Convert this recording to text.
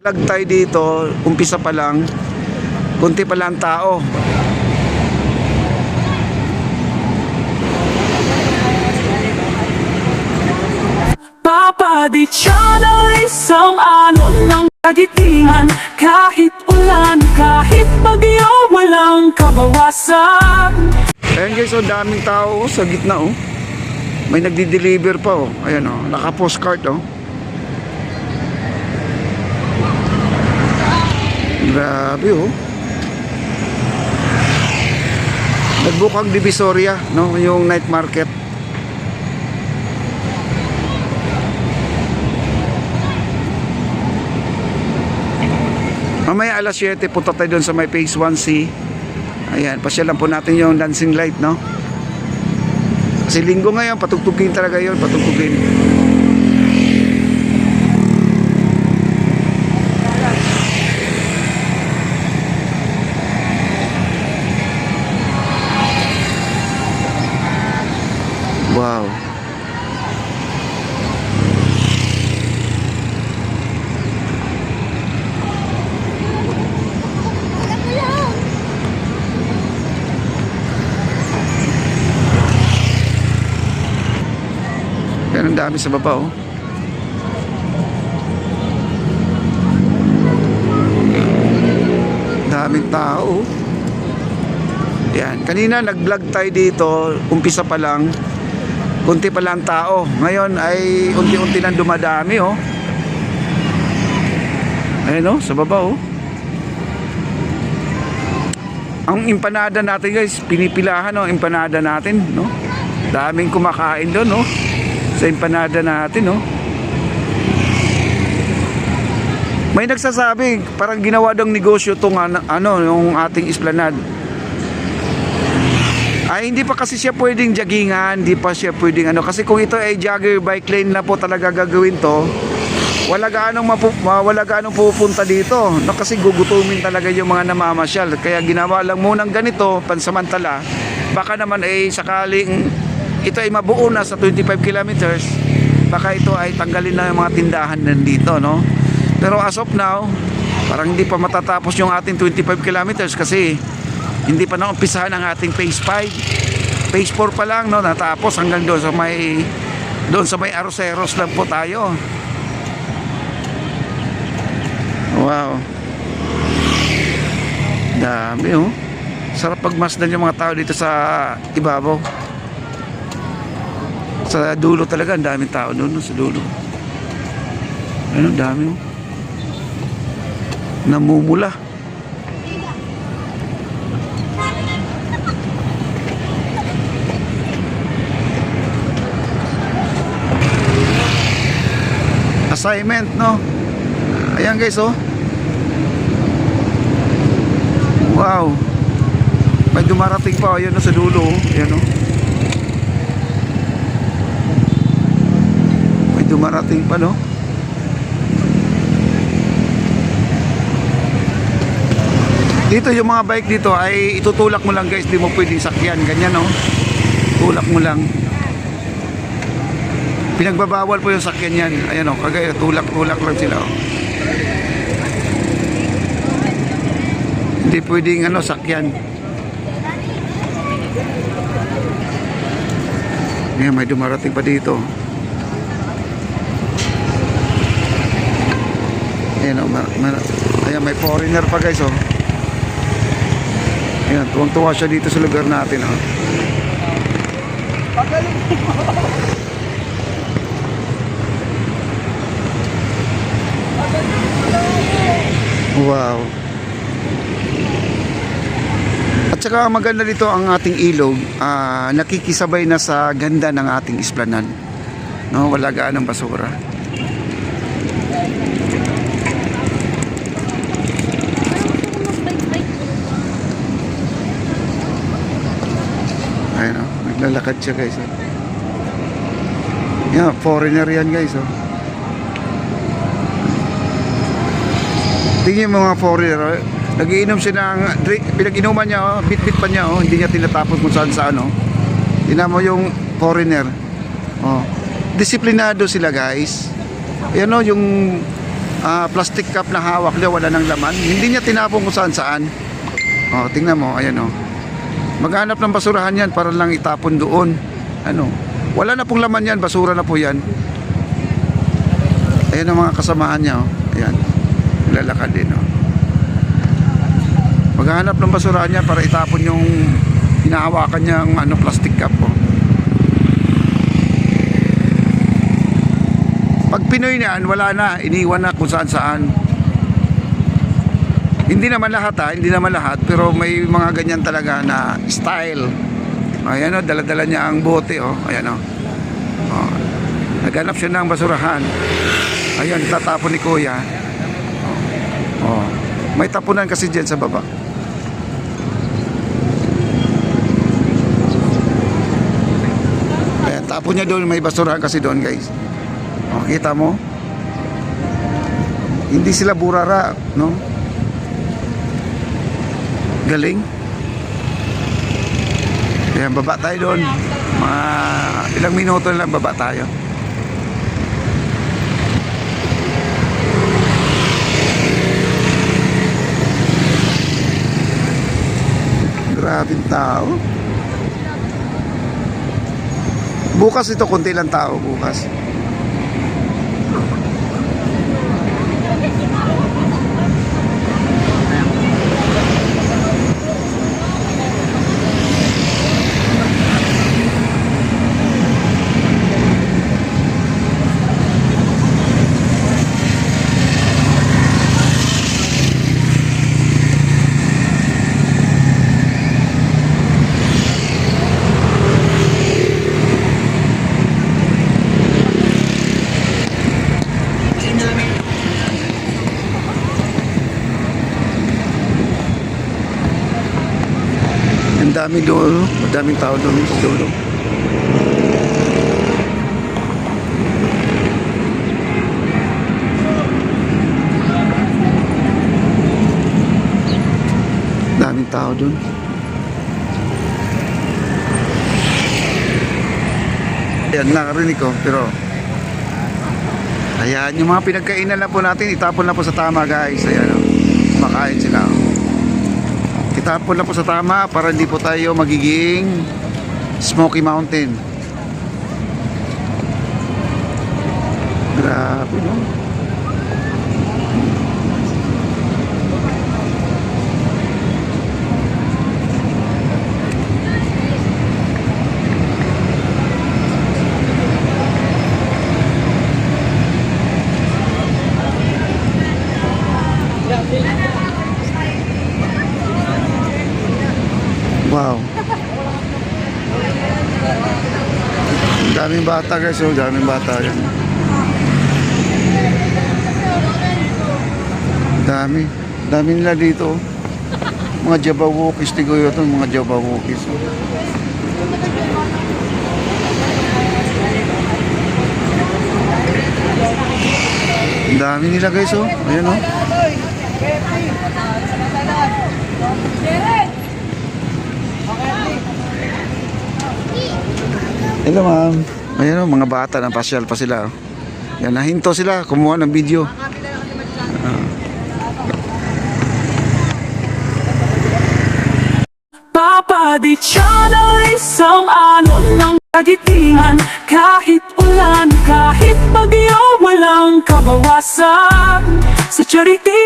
Vlog tayo dito, umpisa pa lang, kunti pa lang tao. Papa Di Channel, isang alon ng kagitingan. Kahit ulan, kahit bagyo, walang kabawasan. Ayan guys, oh, daming tao oh, sa gitna oh. May nagdi-deliver pa oh. Ayan oh, naka-postcard oh. Grabe oh. Nagbukang Divisoria, no, yung night market. Mamaya alas 7 punta tayo doon sa may phase 1C. Ayan, pasyalan po natin yung dancing light, no? Kasi linggo ngayon, patugtugin talaga yun, patugtugin. Wow. Yan, ang dami sa baba oh. Daming tao. Yan, kanina nag-vlog tayo dito, umpisa pa lang, kunti pa lang tao. Ngayon ay unti-unti nang dumadami oh. Ayun oh, sa baba oh. Ang empanada natin guys, pinipilahan oh, empanada natin, no? Daming kumakain doon no, sa empanada natin no. May nagsasabi parang ginawa daw negosyo tong ano yung ating esplanade. Ay hindi pa kasi siya pwedeng joggingan, hindi pa siya pwedeng ano, kasi kung ito ay jogger bike lane na po talaga gagawin to, wala gaanong pupunta dito, no, kasi gugutumin talaga yung mga namamasyal. Kaya ginawa lang munang ganito pansamantala, baka naman ay sakaling ito ay mabuo na sa 25 kilometers, baka ito ay tanggalin na yung mga tindahan nandito, no. Pero as of now, parang hindi pa matatapos yung ating 25 kilometers kasi hindi pa naumpisahan ang ating phase 5. Phase 4 pa lang, no, natapos hanggang doon sa may Arroceros lang po tayo. Wow. Dami oh. Sarap pagmasdan yung mga tao dito sa ibabaw. Sa dulo talaga, ang daming tao doon, no, sa dulo. Ano, dami oh. Namumula. Assignment, no? Ayan guys oh. Wow. May dumarating pa, ayan no, sa dulo oh. Ayan oh. May dumarating pa no. Dito yung mga bike dito ay itutulak mo lang guys, di mo pwedeng sakyan, ganyan no. Tulak mo lang. Pinagbabawal po yung sakyan yan. Ayan o, kagaya tulak-tulak lang sila o. Hindi pwedeng ano, sakyan. Ayan, may dumarating pa dito. Ayan o, ayan, may foreigner pa guys o. Ayan, tuwang-tuwa siya dito sa lugar natin o. Wow. At saka maganda dito ang ating ilog, nakikisabay na sa ganda ng ating esplanade, no, wala gaanong basura. Ayun oh, naglalakad siya guys oh. Yeah, foreigner yan guys oh. Tingin mo mga foreigner, nagiinom siya ng drink, pinag-inuman niya oh, bit-bit pa niya oh, hindi niya tinatapos kung saan oh. Tingnan mo yung foreigner. Oh. Disiplinado sila guys. Ayan oh, yung plastic cup na hawak niya, wala nang laman. Hindi niya tinapon kung saan saan. Oh, tingnan mo, ayan oh. Maghanap ng basurahan yan para lang itapon doon. Ano? Wala na pong laman yan, basura na po yan. Ayan ang mga kasamahan niya oh. Ayan. Lalakad din oh. Maghanap ng basurahan yan para itapon yung hinahawakan niyang plastic cup oh. Pag Pinoy na yan, wala na, iniwan na kung saan saan. Hindi naman lahat hindi naman lahat, pero may mga ganyan talaga na style. Ayan o, dala-dala niya ang bote o. Ayan o. Naghanap siya ng basurahan. Ayan, tatapon ni Kuya. May tapunan kasi dyan sa baba. Ayan, tapon niya doon, may basurahan kasi doon guys. Kita mo? Hindi sila burara, no? Galing. Ayan, baba tayo doon. Mga ilang minuto lang baba tayo. Grabing tao. Bukas ito, konti lang tao bukas. Ang dami doon, madaming tao doon sa dulo. Daming tao doon. Ayan, nakarinig ko, pero ayan, yung mga pinagkainan na po natin, itapon na po sa tama guys. Ayan, makain sila. Itapon na po sa tama para hindi po tayo magiging Smoky Mountain. Grabe no? Wow. Daming bata guys, daming bata yan. Dami nila dito. Mga Jabawokis, tigoy ito, mga Jabawokis. Dami nila guys, ayan oh. Hello ma'am. Ayan o, mga bata, napasyal pa sila. Yan, nahinto sila, kumuha ng video. Papa Di Channel, isang alon ng kagitingan. Kahit ulan, kahit bagyo, walang kabawasan. Sa charity